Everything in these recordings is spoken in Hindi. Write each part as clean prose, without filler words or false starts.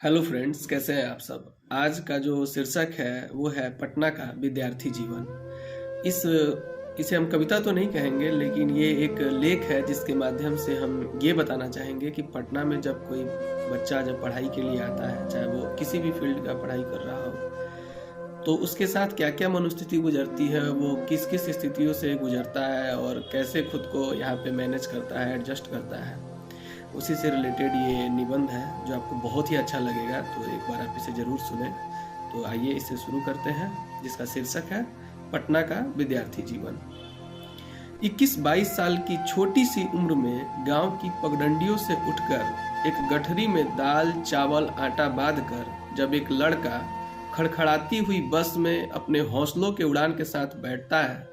हेलो फ्रेंड्स, कैसे हैं आप सब। आज का जो शीर्षक है वो है पटना का विद्यार्थी जीवन। इस इसे हम कविता तो नहीं कहेंगे, लेकिन ये एक लेख है जिसके माध्यम से हम ये बताना चाहेंगे कि पटना में जब कोई बच्चा जब पढ़ाई के लिए आता है, चाहे वो किसी भी फील्ड का पढ़ाई कर रहा हो, तो उसके साथ क्या क्या मनोस्थिति गुजरती है, वो किस किस स्थितियों से गुजरता है और कैसे खुद को यहाँ पे मैनेज करता है, एडजस्ट करता है। उसी से रिलेटेड ये निबंध है जो आपको बहुत ही अच्छा लगेगा, तो एक बार आप इसे ज़रूर सुने। तो आइए इसे शुरू करते हैं, जिसका शीर्षक है पटना का विद्यार्थी जीवन। 21-22 साल की छोटी सी उम्र में गांव की पगडंडियों से उठकर एक गठरी में दाल चावल आटा बांधकर जब एक लड़का खड़खड़ाती हुई बस में अपने हौसलों के उड़ान के साथ बैठता है,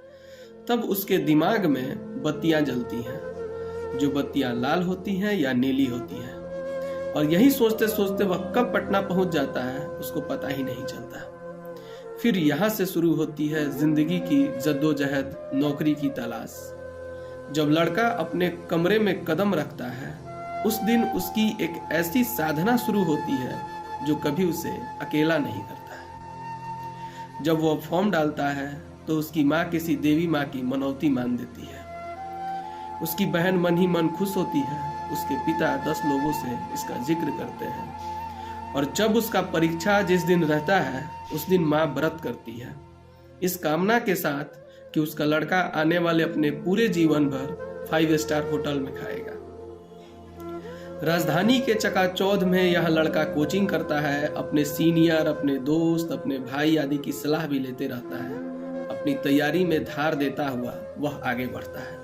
तब उसके दिमाग में बत्तियां जलती हैं। जो बत्तियां लाल होती हैं या नीली होती हैं, और यही सोचते सोचते वह कब पटना पहुंच जाता है उसको पता ही नहीं चलता। फिर यहां से शुरू होती है जिंदगी की जद्दोजहद, नौकरी की तलाश। जब लड़का अपने कमरे में कदम रखता है, उस दिन उसकी एक ऐसी साधना शुरू होती है जो कभी उसे अकेला नहीं करता है। जब वह फॉर्म डालता है तो उसकी माँ किसी देवी माँ की मनौती मान देती है। उसकी बहन मन ही मन खुश होती है। उसके पिता 10 लोगों से इसका जिक्र करते हैं। और जब उसका परीक्षा जिस दिन रहता है, उस दिन माँ व्रत करती है, इस कामना के साथ कि उसका लड़का आने वाले अपने पूरे जीवन भर 5 स्टार होटल में खाएगा। राजधानी के चकाचौंध में यह लड़का कोचिंग करता है, अपने सीनियर, अपने दोस्त, अपने भाई आदि की सलाह भी लेते रहता है। अपनी तैयारी में धार देता हुआ वह आगे बढ़ता है।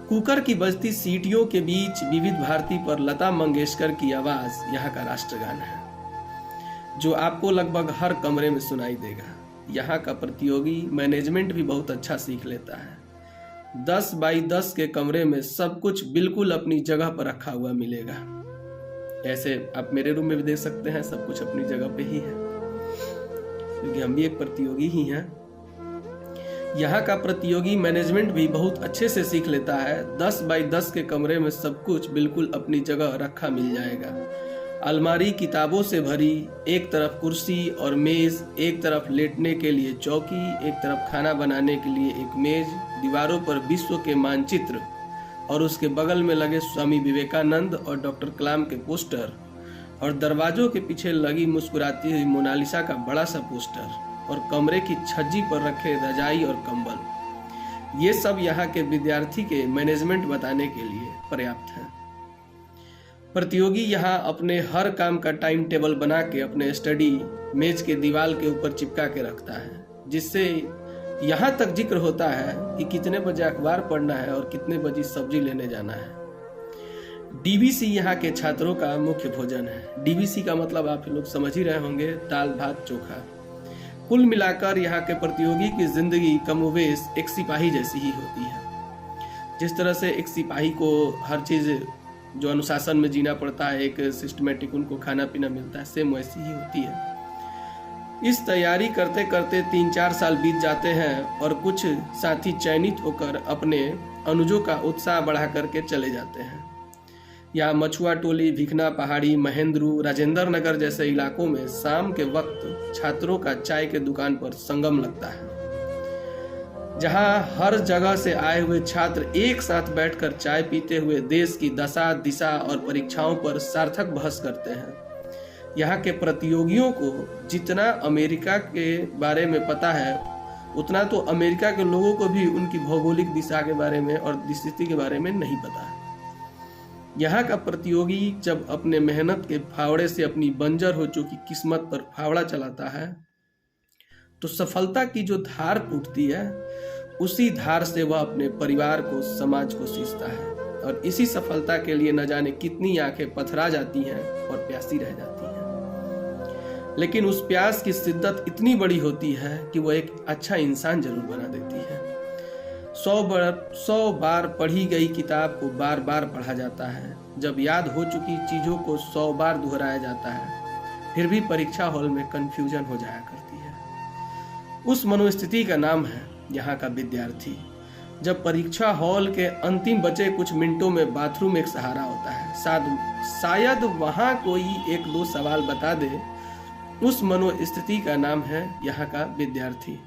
कुकर की बजती सीटियों के बीच विविध भारती पर लता मंगेशकर की आवाज यहाँ का राष्ट्रगान है, जो आपको लगभग हर कमरे में सुनाई देगा। यहाँ का प्रतियोगी मैनेजमेंट भी बहुत अच्छा सीख लेता है। 10 बाई 10 के कमरे में सब कुछ बिल्कुल अपनी जगह पर रखा हुआ मिलेगा। ऐसे आप मेरे रूम में भी देख सकते हैं, सब कुछ अपनी जगह पे ही है, क्योंकि हम भी एक प्रतियोगी ही हैं। यहाँ का प्रतियोगी मैनेजमेंट भी बहुत अच्छे से सीख लेता है। 10 बाई 10 के कमरे में सब कुछ बिल्कुल अपनी जगह रखा मिल जाएगा। अलमारी किताबों से भरी, एक तरफ कुर्सी और मेज, एक तरफ लेटने के लिए चौकी, एक तरफ खाना बनाने के लिए एक मेज, दीवारों पर विश्व के मानचित्र और उसके बगल में लगे स्वामी विवेकानंद और डॉक्टर कलाम के पोस्टर, और दरवाजों के पीछे लगी मुस्कुराती हुई मोनालिसा का बड़ा सा पोस्टर, और कमरे की छज्जी पर रखे रजाई और कंबल। ये सब यहाँ के विद्यार्थी के मैनेजमेंट बताने के लिए पर्याप्त है। प्रतियोगी यहाँ अपने हर काम का टाइम टेबल बना के अपने स्टडी मेज के दीवार के ऊपर चिपका के रखता है, जिससे यहाँ तक जिक्र होता है कि कितने बजे अखबार पढ़ना है और कितने बजे सब्जी लेने जाना है। डीबीसी यहाँ के छात्रों का मुख्य भोजन है। डीबीसी का मतलब आप लोग समझ ही रहे होंगे, दाल भात चोखा। कुल मिलाकर यहाँ के प्रतियोगी की जिंदगी कमोवेश एक सिपाही जैसी ही होती है। जिस तरह से एक सिपाही को हर चीज जो अनुशासन में जीना पड़ता है, एक सिस्टमेटिक उनको खाना पीना मिलता है, सेम वैसी ही होती है। इस तैयारी करते करते 3-4 साल बीत जाते हैं और कुछ साथी चयनित होकर अपने अनुजों का उत्साह बढ़ा करके चले जाते हैं। यहाँ मछुआ टोली, भिखना पहाड़ी, महेंद्रू, राजेंद्र नगर जैसे इलाकों में शाम के वक्त छात्रों का चाय के दुकान पर संगम लगता है, जहां हर जगह से आए हुए छात्र एक साथ बैठकर चाय पीते हुए देश की दशा, दिशा और परीक्षाओं पर सार्थक बहस करते हैं। यहाँ के प्रतियोगियों को जितना अमेरिका के बारे में पता है, उतना तो अमेरिका के लोगों को भी उनकी भौगोलिक दिशा के बारे में और स्थिति के बारे में नहीं पता है। यहाँ का प्रतियोगी जब अपने मेहनत के फावड़े से अपनी बंजर हो चुकी किस्मत पर फावड़ा चलाता है, तो सफलता की जो धार फूटती है, उसी धार से वह अपने परिवार को, समाज को सींचता है, और इसी सफलता के लिए न जाने कितनी आंखें पथरा जाती हैं और प्यासी रह जाती हैं। लेकिन उस प्यास की शिद्दत इतनी बड़ी होती है कि वह एक अच्छा इंसान जरूर बना देती है। 100 बार पढ़ी गई किताब को बार बार पढ़ा जाता है। जब याद हो चुकी चीज़ों को 100 बार दोहराया जाता है, फिर भी परीक्षा हॉल में कंफ्यूजन हो जाया करती है। उस मनोस्थिति का नाम है यहाँ का विद्यार्थी। जब परीक्षा हॉल के अंतिम बचे कुछ मिनटों में बाथरूम एक सहारा होता है। शायद वहां कोई एक दो सवाल बता दे। उस मनोस्थिति का नाम है यहाँ का विद्यार्थी।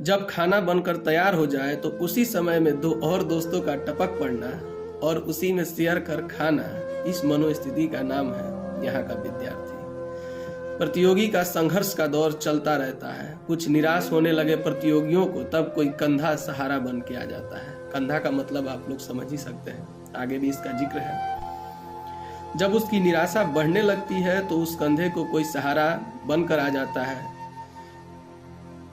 जब खाना बनकर तैयार हो जाए तो उसी समय में दो और दोस्तों का टपक पड़ना और उसी में शेयर कर खाना, इस मनोस्थिति का नाम है यहाँ का विद्यार्थी। प्रतियोगी का संघर्ष का दौर चलता रहता है। कुछ निराश होने लगे प्रतियोगियों को तब कोई कंधा सहारा बन के आ जाता है। कंधा का मतलब आप लोग समझ ही सकते हैं, आगे भी इसका जिक्र है। जब उसकी निराशा बढ़ने लगती है तो उस कंधे को कोई सहारा बनकर आ जाता है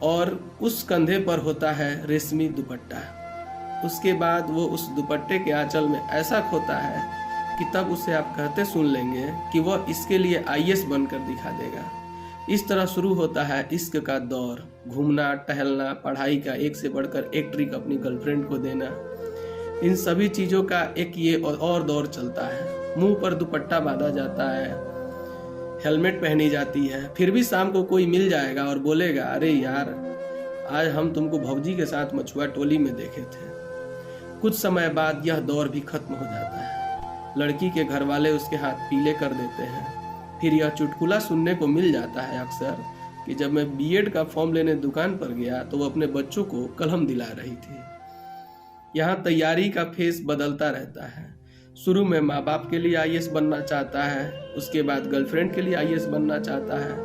और उस कंधे पर होता है रेशमी दुपट्टा। उसके बाद वो उस दुपट्टे के आंचल में ऐसा खोता है कि तब उसे आप कहते सुन लेंगे कि वह इसके लिए आईएएस बनकर दिखा देगा। इस तरह शुरू होता है इश्क का दौर। घूमना, टहलना, पढ़ाई का एक से बढ़कर एक ट्रिक अपनी गर्लफ्रेंड को देना, इन सभी चीज़ों का एक ये और दौर चलता है। मुंह पर दुपट्टा बांधा जाता है, हेलमेट पहनी जाती है, फिर भी शाम को कोई मिल जाएगा और बोलेगा, अरे यार आज हम तुमको भौजी के साथ मछुआ टोली में देखे थे। कुछ समय बाद यह दौर भी खत्म हो जाता है। लड़की के घर वाले उसके हाथ पीले कर देते हैं। फिर यह चुटकुला सुनने को मिल जाता है अक्सर कि जब मैं बीएड का फॉर्म लेने दुकान पर गया तो वो अपने बच्चों को कलम दिला रही थी। यहाँ तैयारी का फेस बदलता रहता है। शुरू में माँ बाप के लिए आईएएस बनना चाहता है, उसके बाद गर्लफ्रेंड के लिए आईएएस बनना चाहता है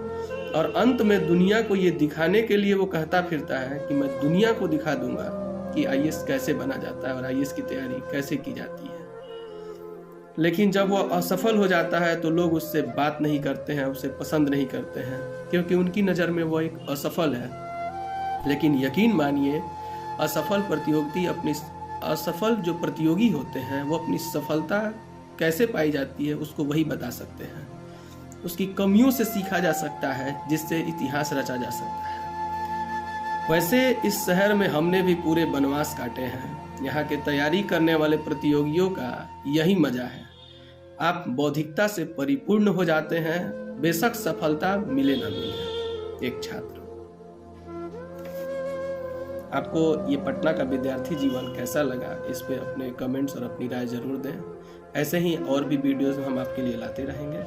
और अंत में दुनिया को ये दिखाने के लिए वो कहता फिरता है कि मैं दुनिया को दिखा दूंगा कि आईएएस कैसे बना जाता है और आईएएस की तैयारी कैसे की जाती है। लेकिन जब वो असफल हो जाता है तो लोग उससे बात नहीं करते हैं, उसे पसंद नहीं करते हैं, क्योंकि उनकी नज़र में वो एक असफल है। लेकिन यकीन मानिए, असफल जो प्रतियोगी होते हैं वो अपनी सफलता कैसे पाई जाती है उसको वही बता सकते हैं। उसकी कमियों से सीखा जा सकता है जिससे इतिहास रचा जा सकता है। वैसे इस शहर में हमने भी पूरे वनवास काटे हैं। यहाँ के तैयारी करने वाले प्रतियोगियों का यही मजा है। आप बौद्धिकता से परिपूर्ण हो जाते हैं, बेशक सफलता मिले ना मिले। एक छात्र, आपको ये पटना का विद्यार्थी जीवन कैसा लगा, इस पे अपने कमेंट्स और अपनी राय जरूर दें। ऐसे ही और भी वीडियोस हम आपके लिए लाते रहेंगे।